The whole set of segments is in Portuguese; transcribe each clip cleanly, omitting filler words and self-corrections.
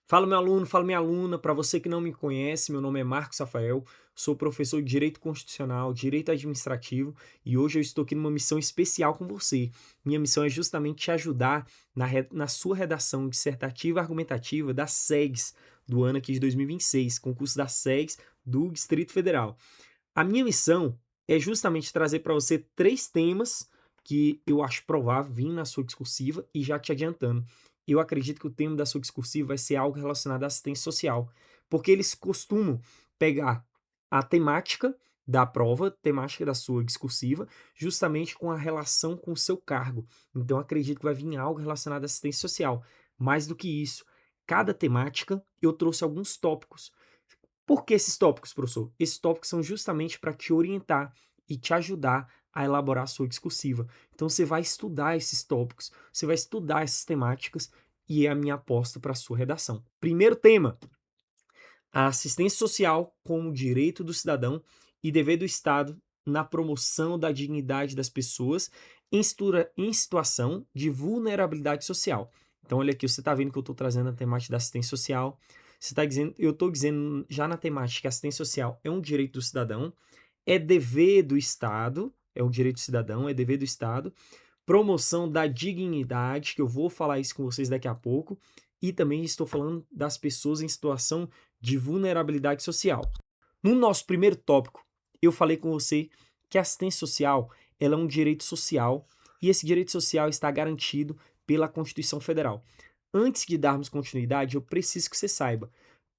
Fala meu aluno, fala minha aluna, para você que não me conhece, meu nome é Marcos Rafael, sou professor de Direito Constitucional, Direito Administrativo e hoje eu estou aqui numa missão especial com você. Minha missão é justamente te ajudar na sua redação dissertativa e argumentativa das SEGs do ano aqui de 2026, concurso das SEGs do Distrito Federal. A minha missão é justamente trazer para você três temas que eu acho provável vir na sua discursiva e já te adiantando. Eu acredito que o tema da sua discursiva vai ser algo relacionado à assistência social, porque eles costumam pegar a temática da prova, temática da sua discursiva, justamente com a relação com o seu cargo. Então, acredito que vai vir algo relacionado à assistência social. Mais do que isso, cada temática eu trouxe alguns tópicos. Por que esses tópicos, professor? Esses tópicos são justamente para te orientar e te ajudar a elaborar a sua discursiva. Então você vai estudar esses tópicos, você vai estudar essas temáticas e é a minha aposta para a sua redação. Primeiro tema: a assistência social como direito do cidadão e dever do Estado na promoção da dignidade das pessoas em situação de vulnerabilidade social. Então, olha aqui, você está vendo que eu estou trazendo a temática da assistência social. Você está dizendo, eu estou dizendo já na temática que a assistência social é um direito do cidadão, é dever do Estado, é um direito do cidadão, é dever do Estado, promoção da dignidade, que eu vou falar isso com vocês daqui a pouco, e também estou falando das pessoas em situação de vulnerabilidade social. No nosso primeiro tópico, eu falei com você que a assistência social ela é um direito social e esse direito social está garantido pela Constituição Federal. Antes de darmos continuidade, eu preciso que você saiba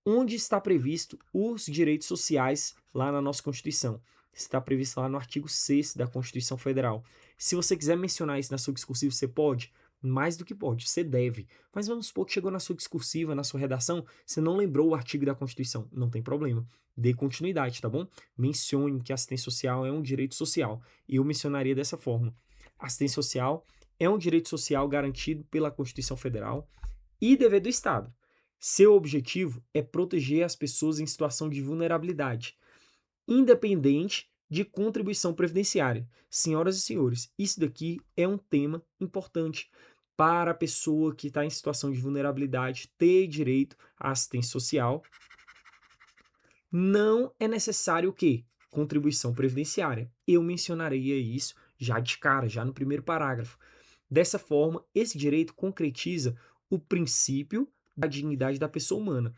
onde está previsto os direitos sociais lá na nossa Constituição. Está previsto lá no artigo 6º da Constituição Federal. Se você quiser mencionar isso na sua discursiva, você pode? Mais do que pode, você deve. Mas vamos supor que chegou na sua discursiva, na sua redação, você não lembrou o artigo da Constituição. Não tem problema. Dê continuidade, tá bom? Mencione que a assistência social é um direito social. Eu mencionaria dessa forma. A assistência social é um direito social garantido pela Constituição Federal e dever do Estado. Seu objetivo é proteger as pessoas em situação de vulnerabilidade, independente de contribuição previdenciária. Senhoras e senhores, isso daqui é um tema importante para a pessoa que está em situação de vulnerabilidade ter direito à assistência social. Não é necessário o quê? Contribuição previdenciária. Eu mencionarei isso já de cara, já no primeiro parágrafo. Dessa forma, esse direito concretiza o princípio da dignidade da pessoa humana,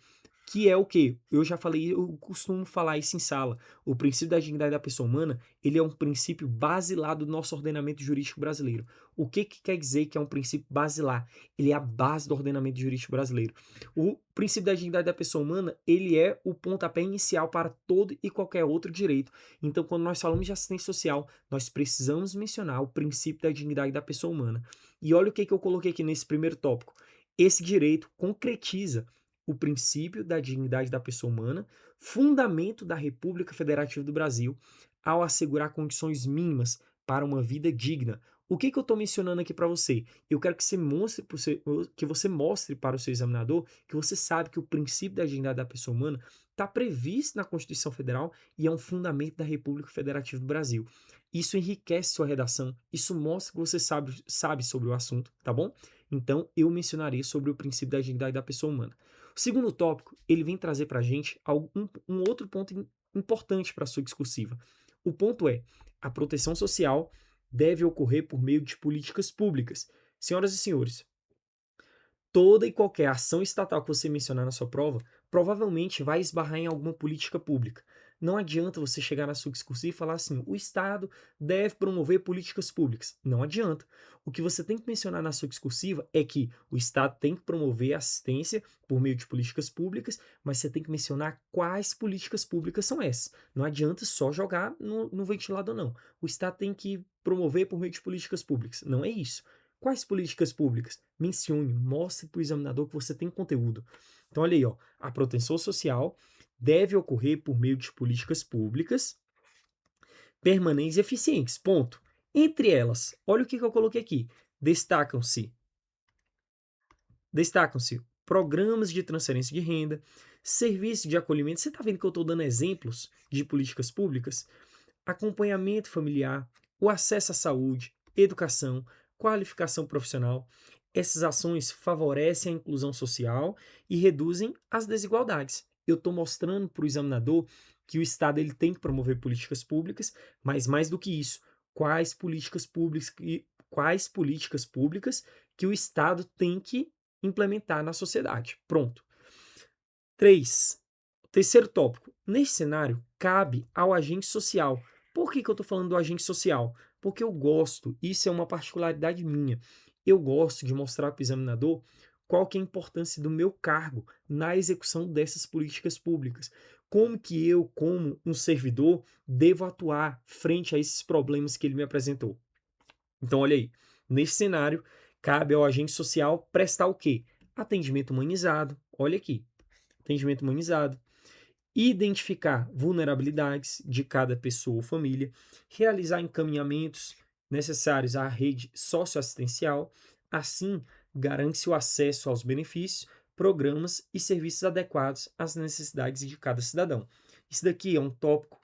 que é o quê? Eu já falei, eu costumo falar isso em sala. O princípio da dignidade da pessoa humana, ele é um princípio basilar do nosso ordenamento jurídico brasileiro. O que que quer dizer que é um princípio basilar? Ele é a base do ordenamento jurídico brasileiro. O princípio da dignidade da pessoa humana, ele é o pontapé inicial para todo e qualquer outro direito. Então, quando nós falamos de assistência social, nós precisamos mencionar o princípio da dignidade da pessoa humana. E olha o que eu coloquei aqui nesse primeiro tópico. Esse direito concretiza o princípio da dignidade da pessoa humana, fundamento da República Federativa do Brasil, ao assegurar condições mínimas para uma vida digna. O que eu estou mencionando aqui para você? Eu quero que você mostre para o seu examinador que você sabe que o princípio da dignidade da pessoa humana está previsto na Constituição Federal e é um fundamento da República Federativa do Brasil. Isso enriquece sua redação, isso mostra que você sabe sobre o assunto, tá bom? Então, eu mencionarei sobre o princípio da dignidade da pessoa humana. O segundo tópico, ele vem trazer para a gente um outro ponto importante para a sua discursiva. O ponto é, a proteção social deve ocorrer por meio de políticas públicas. Senhoras e senhores, toda e qualquer ação estatal que você mencionar na sua prova, provavelmente vai esbarrar em alguma política pública. Não adianta você chegar na sua discursiva e falar assim: o Estado deve promover políticas públicas. Não adianta. O que você tem que mencionar na sua discursiva é que o Estado tem que promover assistência por meio de políticas públicas, mas você tem que mencionar quais políticas públicas são essas. Não adianta só jogar no ventilador, não. O Estado tem que promover por meio de políticas públicas. Não é isso. Quais políticas públicas? Mencione, mostre para o examinador que você tem conteúdo. Então, olha aí, ó, a proteção social deve ocorrer por meio de políticas públicas permanentes e eficientes. Ponto. Entre elas, olha o que eu coloquei aqui. Destacam-se programas de transferência de renda, serviços de acolhimento. Você está vendo que eu estou dando exemplos de políticas públicas? Acompanhamento familiar, o acesso à saúde, educação, qualificação profissional. Essas ações favorecem a inclusão social e reduzem as desigualdades. Eu estou mostrando para o examinador que o Estado ele tem que promover políticas públicas, mas mais do que isso, quais políticas públicas que o Estado tem que implementar na sociedade. Pronto. 3. Terceiro tópico. Nesse cenário, cabe ao agente social. Por que eu estou falando do agente social? Porque eu gosto, isso é uma particularidade minha, eu gosto de mostrar para o examinador qual que é a importância do meu cargo na execução dessas políticas públicas. Como que eu, como um servidor, devo atuar frente a esses problemas que ele me apresentou. Então, olha aí, nesse cenário, cabe ao agente social prestar o quê? Atendimento humanizado, olha aqui, atendimento humanizado, identificar vulnerabilidades de cada pessoa ou família, realizar encaminhamentos necessários à rede socioassistencial, assim garante-se o acesso aos benefícios, programas e serviços adequados às necessidades de cada cidadão. Isso daqui é um tópico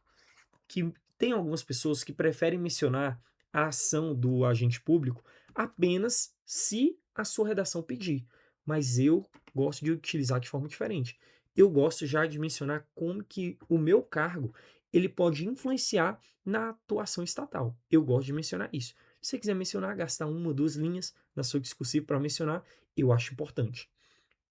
que tem algumas pessoas que preferem mencionar a ação do agente público apenas se a sua redação pedir, mas eu gosto de utilizar de forma diferente. Eu gosto já de mencionar como que o meu cargo ele pode influenciar na atuação estatal. Eu gosto de mencionar isso. Se você quiser mencionar, gastar uma ou duas linhas na sua discursiva para mencionar, eu acho importante.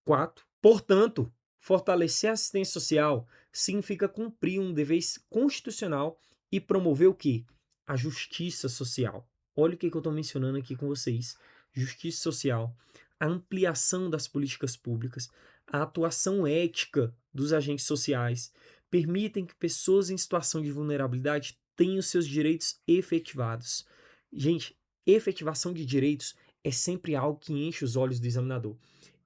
4. Portanto, fortalecer a assistência social significa cumprir um dever constitucional e promover o quê? A justiça social. Olha o que eu estou mencionando aqui com vocês. Justiça social, a ampliação das políticas públicas, a atuação ética dos agentes sociais, permitem que pessoas em situação de vulnerabilidade tenham seus direitos efetivados. Gente, efetivação de direitos é sempre algo que enche os olhos do examinador.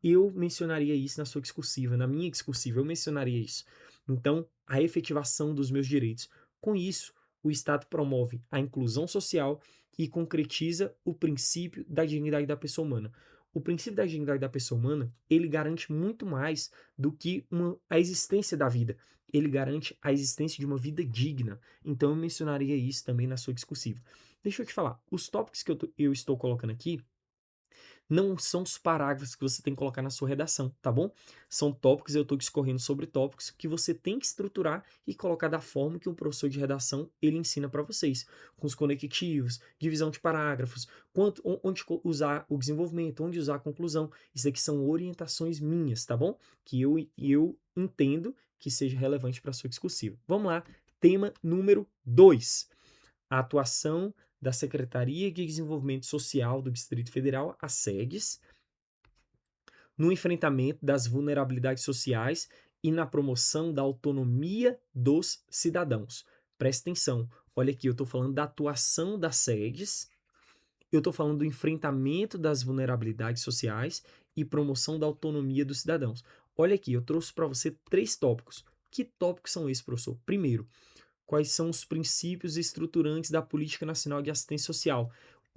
Eu mencionaria isso na sua discursiva, na minha discursiva, eu mencionaria isso. Então, a efetivação dos meus direitos. Com isso, o Estado promove a inclusão social e concretiza o princípio da dignidade da pessoa humana. O princípio da dignidade da pessoa humana, ele garante muito mais do que a existência da vida. Ele garante a existência de uma vida digna. Então, eu mencionaria isso também na sua discursiva. Deixa eu te falar, os tópicos que eu estou colocando aqui, não são os parágrafos que você tem que colocar na sua redação, tá bom? São tópicos, eu estou discorrendo sobre tópicos que você tem que estruturar e colocar da forma que o professor de redação ele ensina para vocês, com os conectivos, divisão de parágrafos, onde usar o desenvolvimento, onde usar a conclusão. Isso aqui são orientações minhas, tá bom? Que eu entendo que seja relevante para a sua discursiva. Vamos lá, tema número 2. A atuação da Secretaria de Desenvolvimento Social do Distrito Federal, a SEDES, no enfrentamento das vulnerabilidades sociais e na promoção da autonomia dos cidadãos. Presta atenção, olha aqui, eu estou falando da atuação da SEDES, eu estou falando do enfrentamento das vulnerabilidades sociais e promoção da autonomia dos cidadãos. Olha aqui, eu trouxe para você 3 tópicos. Que tópicos são esses, professor? Primeiro, quais são os princípios estruturantes da Política Nacional de Assistência Social.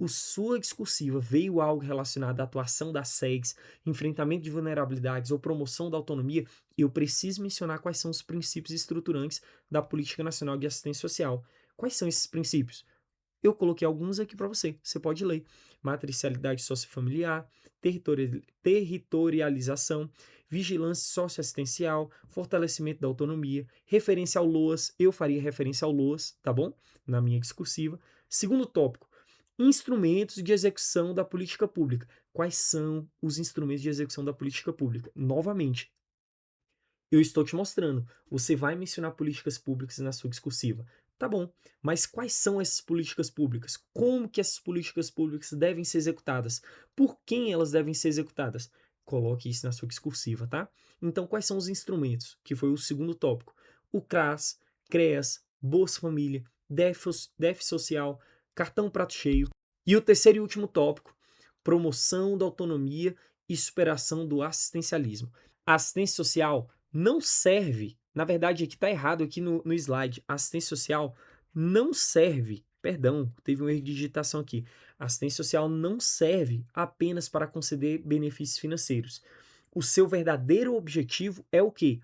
Sua discursiva veio algo relacionado à atuação da SEGS, enfrentamento de vulnerabilidades ou promoção da autonomia, eu preciso mencionar quais são os princípios estruturantes da Política Nacional de Assistência Social. Quais são esses princípios? Eu coloquei alguns aqui para você, você pode ler. Matricialidade sociofamiliar, territorialização, vigilância socioassistencial, fortalecimento da autonomia, referência ao LOAS, eu faria referência ao LOAS, tá bom? Na minha discursiva. Segundo tópico, instrumentos de execução da política pública. Quais são os instrumentos de execução da política pública? Novamente, eu estou te mostrando. Você vai mencionar políticas públicas na sua discursiva. Tá bom, mas quais são essas políticas públicas? Como que essas políticas públicas devem ser executadas? Por quem elas devem ser executadas? Coloque isso na sua discursiva, tá? Então, quais são os instrumentos? Que foi o segundo tópico. O CRAS, CREAS, Bolsa Família, DEF Social, Cartão Prato Cheio. E o terceiro e último tópico, promoção da autonomia e superação do assistencialismo. A assistência social não serve, na verdade aqui está errado aqui no slide, a assistência social não serve, perdão, teve um erro de digitação aqui, a assistência social não serve apenas para conceder benefícios financeiros. O seu verdadeiro objetivo é o quê?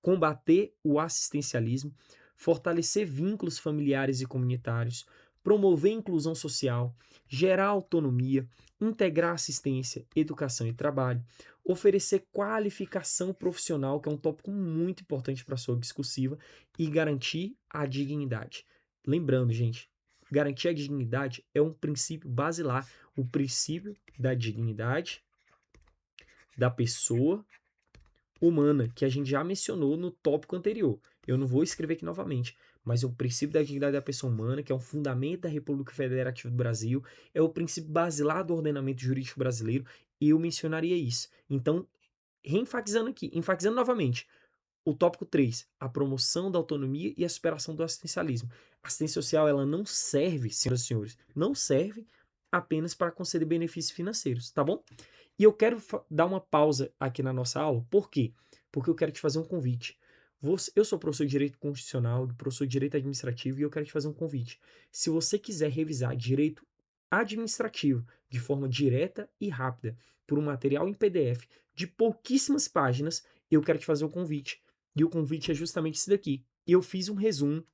Combater o assistencialismo, fortalecer vínculos familiares e comunitários, promover inclusão social, gerar autonomia, integrar assistência, educação e trabalho, oferecer qualificação profissional, que é um tópico muito importante para a sua discursiva, e garantir a dignidade. Lembrando, gente, garantir a dignidade é um princípio basilar, o princípio da dignidade da pessoa humana, que a gente já mencionou no tópico anterior. Eu não vou escrever aqui novamente, mas é o princípio da dignidade da pessoa humana, que é um fundamento da República Federativa do Brasil, é o princípio basilar do ordenamento jurídico brasileiro, e eu mencionaria isso. Então, reenfatizando aqui, enfatizando novamente, o tópico 3, a promoção da autonomia e a superação do assistencialismo. A assistência social, ela não serve, senhoras e senhores, não serve apenas para conceder benefícios financeiros, tá bom? E eu quero dar uma pausa aqui na nossa aula, por quê? Porque eu quero te fazer um convite. Eu sou professor de Direito Constitucional, professor de Direito Administrativo, e eu quero te fazer um convite. Se você quiser revisar Direito Administrativo de forma direta e rápida, por um material em PDF de pouquíssimas páginas, eu quero te fazer um convite. E o convite é justamente esse daqui. Eu fiz um resumo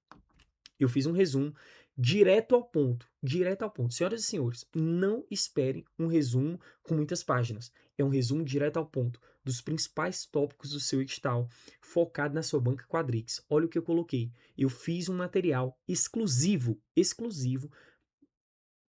direto ao ponto, direto ao ponto. Senhoras e senhores, não esperem um resumo com muitas páginas. É um resumo direto ao ponto dos principais tópicos do seu edital, focado na sua banca Quadrix. Olha o que eu coloquei. Eu fiz um material exclusivo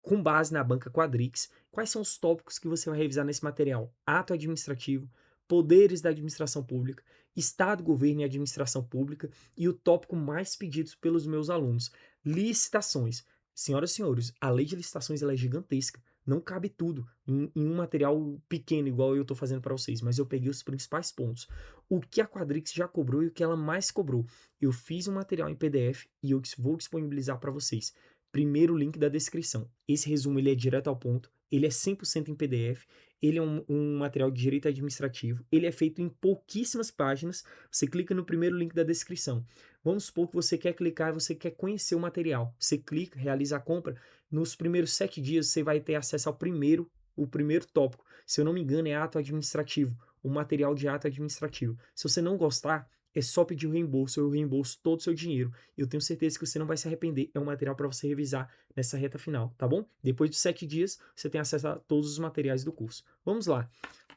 com base na banca Quadrix. Quais são os tópicos que você vai revisar nesse material? Ato administrativo, poderes da administração pública, Estado, governo e administração pública, e o tópico mais pedido pelos meus alunos, licitações. Senhoras e senhores, a lei de licitações ela é gigantesca. Não cabe tudo em um material pequeno, igual eu estou fazendo para vocês, mas eu peguei os principais pontos. O que a Quadrix já cobrou e o que ela mais cobrou. Eu fiz um material em PDF e eu vou disponibilizar para vocês. Primeiro link da descrição. Esse resumo ele é direto ao ponto, ele é 100% em PDF, ele é um material de direito administrativo, ele é feito em pouquíssimas páginas, você clica no primeiro link da descrição. Vamos supor que você quer clicar, você quer conhecer o material, você clica, realiza a compra, nos primeiros 7 dias você vai ter acesso ao o primeiro tópico, se eu não me engano é ato administrativo, o material de ato administrativo. Se você não gostar, é só pedir o reembolso, eu reembolso todo o seu dinheiro. Eu tenho certeza que você não vai se arrepender. É um material para você revisar nessa reta final, tá bom? Depois de 7 dias, você tem acesso a todos os materiais do curso. Vamos lá.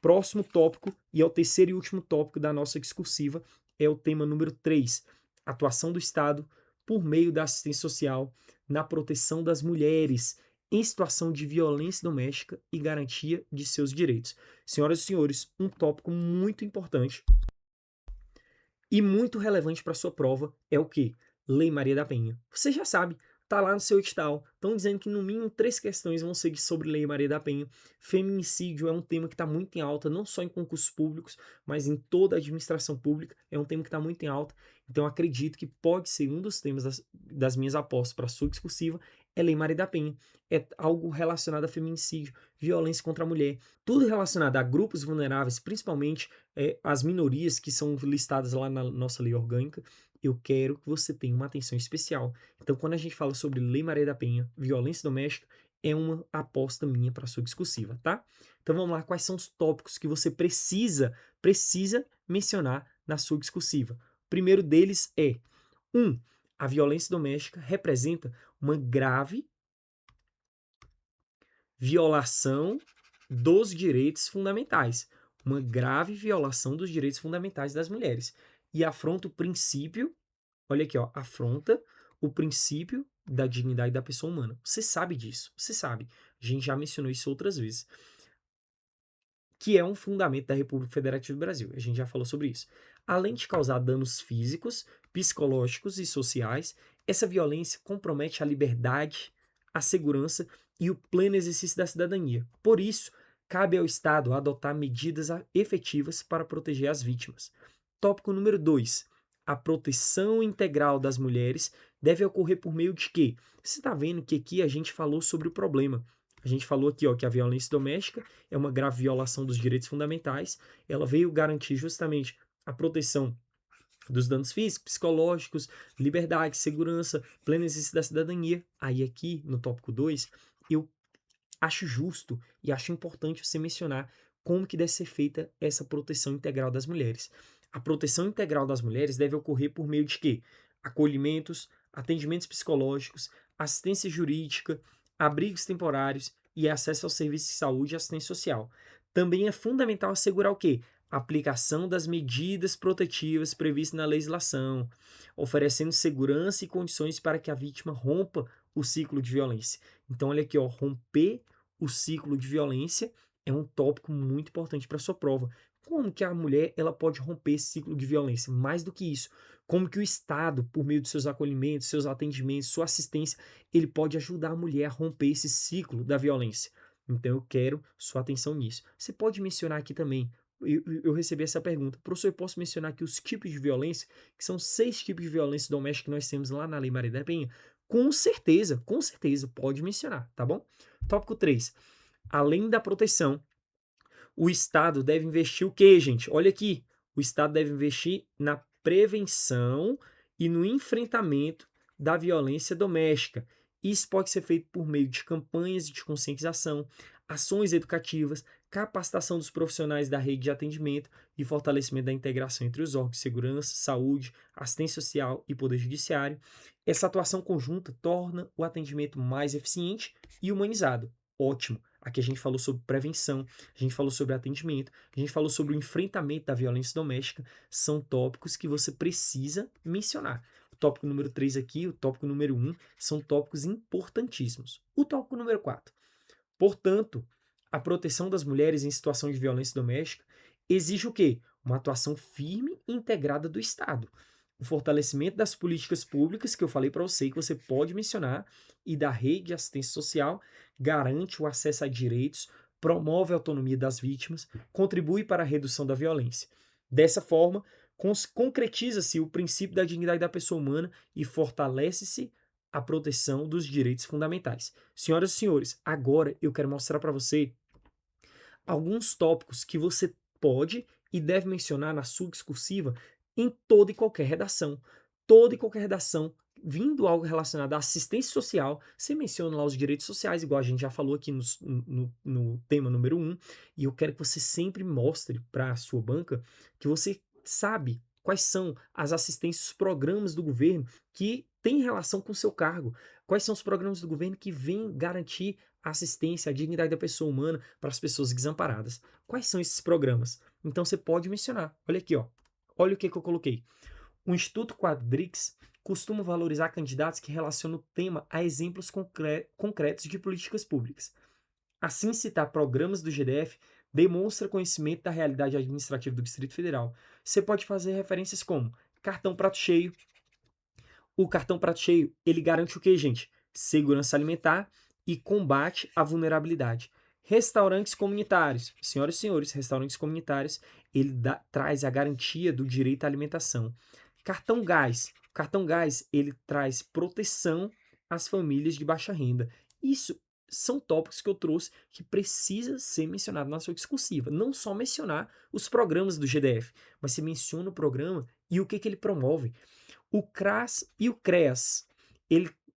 Próximo tópico, e é o terceiro e último tópico da nossa discursiva, é o tema número 3, atuação do Estado por meio da assistência social na proteção das mulheres em situação de violência doméstica e garantia de seus direitos. Senhoras e senhores, um tópico muito importante e muito relevante para sua prova é o quê? Lei Maria da Penha. Você já sabe, tá lá no seu edital. Estão dizendo que no mínimo 3 questões vão ser sobre Lei Maria da Penha. Feminicídio é um tema que está muito em alta, não só em concursos públicos, mas em toda a administração pública. É um tema que está muito em alta. Então acredito que pode ser um dos temas das minhas apostas para a sua discursiva é Lei Maria da Penha. É algo relacionado a feminicídio, violência contra a mulher, tudo relacionado a grupos vulneráveis, principalmente as minorias que são listadas lá na nossa lei orgânica. Eu quero que você tenha uma atenção especial. Então, quando a gente fala sobre Lei Maria da Penha, violência doméstica, é uma aposta minha para a sua discursiva, tá? Então vamos lá, quais são os tópicos que você precisa mencionar na sua discursiva? O primeiro deles é: 1. A violência doméstica representa uma grave violação dos direitos fundamentais. Uma grave violação dos direitos fundamentais das mulheres. E afronta o princípio, olha aqui, ó, afronta o princípio da dignidade da pessoa humana. Você sabe disso, você sabe. A gente já mencionou isso outras vezes. Que é um fundamento da República Federativa do Brasil. A gente já falou sobre isso. Além de causar danos físicos, psicológicos e sociais, essa violência compromete a liberdade, a segurança e o pleno exercício da cidadania. Por isso, cabe ao Estado adotar medidas efetivas para proteger as vítimas. Tópico número 2. A proteção integral das mulheres deve ocorrer por meio de quê? Você está vendo que aqui a gente falou sobre o problema. A gente falou aqui, ó, que a violência doméstica é uma grave violação dos direitos fundamentais. Ela veio garantir justamente a proteção dos danos físicos, psicológicos, liberdade, segurança, pleno exercício da cidadania. Aí aqui, no tópico 2, eu acho justo e acho importante você mencionar como que deve ser feita essa proteção integral das mulheres. A proteção integral das mulheres deve ocorrer por meio de quê? Acolhimentos, atendimentos psicológicos, assistência jurídica, abrigos temporários, e acesso aos serviços de saúde e assistência social. Também é fundamental assegurar o quê? A aplicação das medidas protetivas previstas na legislação, oferecendo segurança e condições para que a vítima rompa o ciclo de violência. Então, olha aqui, ó, romper o ciclo de violência é um tópico muito importante para a sua prova. Como que a mulher ela pode romper esse ciclo de violência? Mais do que isso, como que o Estado, por meio dos seus acolhimentos, seus atendimentos, sua assistência, ele pode ajudar a mulher a romper esse ciclo da violência. Então eu quero sua atenção nisso. Você pode mencionar aqui também, eu recebi essa pergunta, professor, eu posso mencionar aqui os tipos de violência, que são 6 tipos de violência doméstica que nós temos lá na Lei Maria da Penha? Com certeza, pode mencionar, tá bom? Tópico 3. Além da proteção, o Estado deve investir o quê, gente? Olha aqui. O Estado deve investir na prevenção e no enfrentamento da violência doméstica. Isso pode ser feito por meio de campanhas de conscientização, ações educativas, capacitação dos profissionais da rede de atendimento e fortalecimento da integração entre os órgãos de segurança, saúde, assistência social e poder judiciário. Essa atuação conjunta torna o atendimento mais eficiente e humanizado. Ótimo. Aqui a gente falou sobre prevenção, a gente falou sobre atendimento, a gente falou sobre o enfrentamento da violência doméstica. São tópicos que você precisa mencionar. O tópico número 3 aqui, o tópico número 1, são tópicos importantíssimos. O tópico número 4. Portanto, a proteção das mulheres em situação de violência doméstica exige o quê? Uma atuação firme e integrada do Estado. O fortalecimento das políticas públicas, que eu falei para você, que você pode mencionar, e da rede de assistência social, garante o acesso a direitos, promove a autonomia das vítimas, contribui para a redução da violência. Dessa forma, concretiza-se o princípio da dignidade da pessoa humana e fortalece-se a proteção dos direitos fundamentais. Senhoras e senhores, agora eu quero mostrar para você alguns tópicos que você pode e deve mencionar na sua discursiva em toda e qualquer redação. Toda e qualquer redação, vindo algo relacionado à assistência social, você menciona lá os direitos sociais, igual a gente já falou aqui no tema número 1, e eu quero que você sempre mostre para a sua banca que você sabe quais são as assistências, os programas do governo que têm relação com o seu cargo. Quais são os programas do governo que vêm garantir a assistência, a dignidade da pessoa humana para as pessoas desamparadas. Quais são esses programas? Então você pode mencionar. Olha aqui, ó. Olha o que eu coloquei. O Instituto Quadrix costuma valorizar candidatos que relacionam o tema a exemplos concretos de políticas públicas. Assim, citar programas do GDF demonstra conhecimento da realidade administrativa do Distrito Federal. Você pode fazer referências como cartão prato cheio. O cartão prato cheio, ele garante o quê, gente? Segurança alimentar e combate à vulnerabilidade. Restaurantes comunitários. Senhoras e senhores, restaurantes comunitários, ele traz a garantia do direito à alimentação. Cartão gás. O cartão gás, ele traz proteção às famílias de baixa renda. Isso são tópicos que eu trouxe que precisa ser mencionado na sua discursiva. Não só mencionar os programas do GDF, mas você menciona o programa e o que ele promove. O CRAS e o CREAS,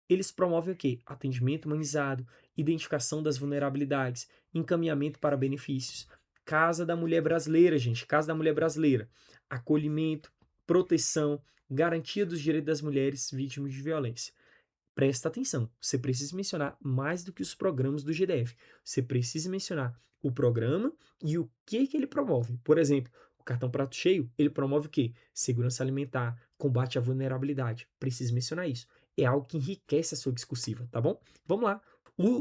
eles promovem o quê? Atendimento humanizado, identificação das vulnerabilidades, encaminhamento para benefícios. Casa da Mulher Brasileira, gente, Casa da Mulher Brasileira. Acolhimento, proteção, garantia dos direitos das mulheres vítimas de violência. Presta atenção, você precisa mencionar mais do que os programas do GDF. Você precisa mencionar o programa e o que ele promove. Por exemplo, o cartão prato cheio, ele promove o quê? Segurança alimentar, combate à vulnerabilidade. Precisa mencionar isso. É algo que enriquece a sua discursiva, tá bom? Vamos lá.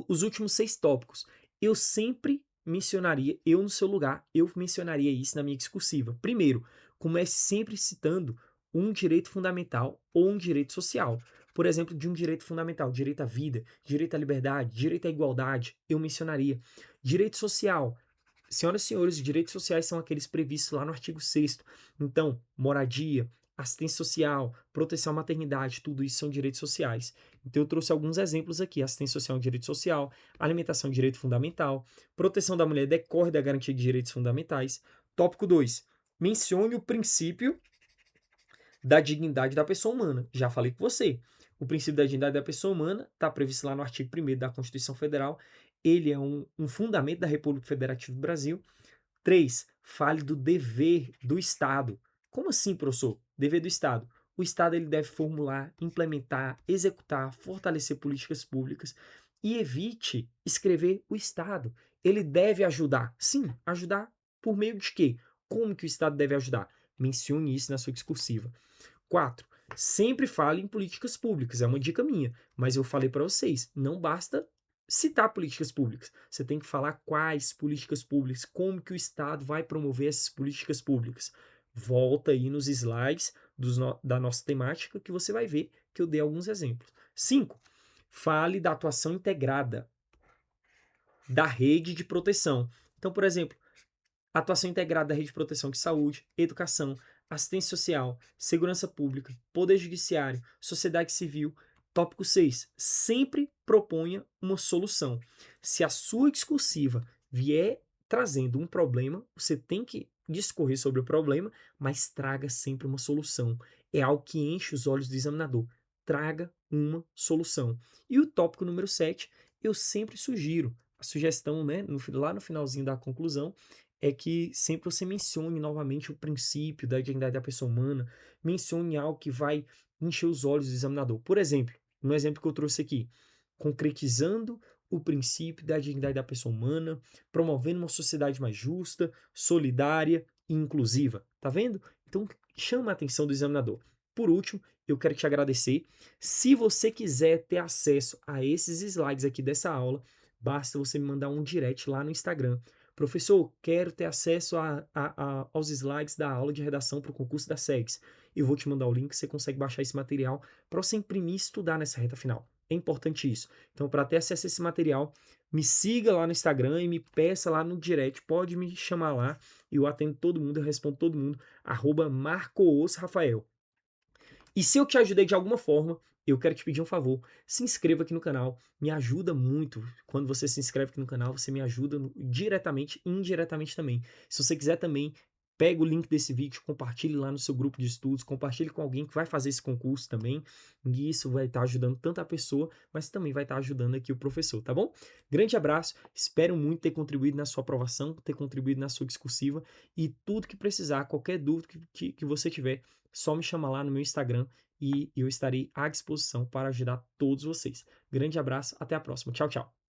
Os últimos 6 tópicos. Eu sempre mencionaria, eu no seu lugar, eu mencionaria isso na minha discursiva. Primeiro, comece sempre citando um direito fundamental ou um direito social. Por exemplo, de um direito fundamental, direito à vida, direito à liberdade, direito à igualdade, eu mencionaria. Direito social. Senhoras e senhores, os direitos sociais são aqueles previstos lá no artigo 6º. Então, moradia, assistência social, proteção à maternidade, tudo isso são direitos sociais. Então, eu trouxe alguns exemplos aqui. Assistência social é um direito social, alimentação é um direito fundamental, proteção da mulher decorre da garantia de direitos fundamentais. Tópico 2. Mencione o princípio da dignidade da pessoa humana. Já falei com você. O princípio da dignidade da pessoa humana está previsto lá no artigo 1º da Constituição Federal. Ele é um fundamento da República Federativa do Brasil. 3. Fale do dever do Estado. Como assim, professor? Dever do Estado. O Estado ele deve formular, implementar, executar, fortalecer políticas públicas E evite escrever o Estado. Ele deve ajudar. Sim, ajudar por meio de quê? Como que o Estado deve ajudar? Mencione isso na sua discursiva. 4. Sempre fale em políticas públicas. É uma dica minha, mas eu falei para vocês, não basta citar políticas públicas. Você tem que falar quais políticas públicas, como que o Estado vai promover essas políticas públicas. Volta aí nos slides da nossa temática que você vai ver que eu dei alguns exemplos. 5. Fale da atuação integrada da rede de proteção. Então, por exemplo, atuação integrada da rede de proteção de saúde, educação, assistência social, segurança pública, poder judiciário, sociedade civil. Tópico 6. Sempre proponha uma solução. Se a sua discursiva vier trazendo um problema, você tem que discorrer sobre o problema, mas traga sempre uma solução. É algo que enche os olhos do examinador. Traga uma solução. E o tópico número 7, eu sempre sugiro, a sugestão, né, lá no finalzinho da conclusão, é que sempre você mencione novamente o princípio da dignidade da pessoa humana, mencione algo que vai encher os olhos do examinador. Por exemplo, no exemplo que eu trouxe aqui, concretizando o princípio da dignidade da pessoa humana, promovendo uma sociedade mais justa, solidária e inclusiva. Tá vendo? Então, chama a atenção do examinador. Por último, eu quero te agradecer. Se você quiser ter acesso a esses slides aqui dessa aula, basta você me mandar um direct lá no Instagram. Professor, quero ter acesso aos slides da aula de redação para o concurso da SEGS. Eu vou te mandar o link, você consegue baixar esse material para você imprimir e estudar nessa reta final. É importante isso. Então, para ter acesso a esse material, me siga lá no Instagram e me peça lá no direct. Pode me chamar lá, eu atendo todo mundo, eu respondo todo mundo. @marcoosrafael. E se eu te ajudei de alguma forma, eu quero te pedir um favor. Se inscreva aqui no canal. Me ajuda muito. Quando você se inscreve aqui no canal, você me ajuda diretamente e indiretamente também. Se você quiser também, pega o link desse vídeo, compartilhe lá no seu grupo de estudos, compartilhe com alguém que vai fazer esse concurso também. E isso vai estar ajudando tanto a pessoa, mas também vai estar ajudando aqui o professor, tá bom? Grande abraço. Espero muito ter contribuído na sua aprovação, ter contribuído na sua discursiva e tudo que precisar, qualquer dúvida que você tiver, só me chama lá no meu Instagram e eu estarei à disposição para ajudar todos vocês. Grande abraço, até a próxima. Tchau, tchau.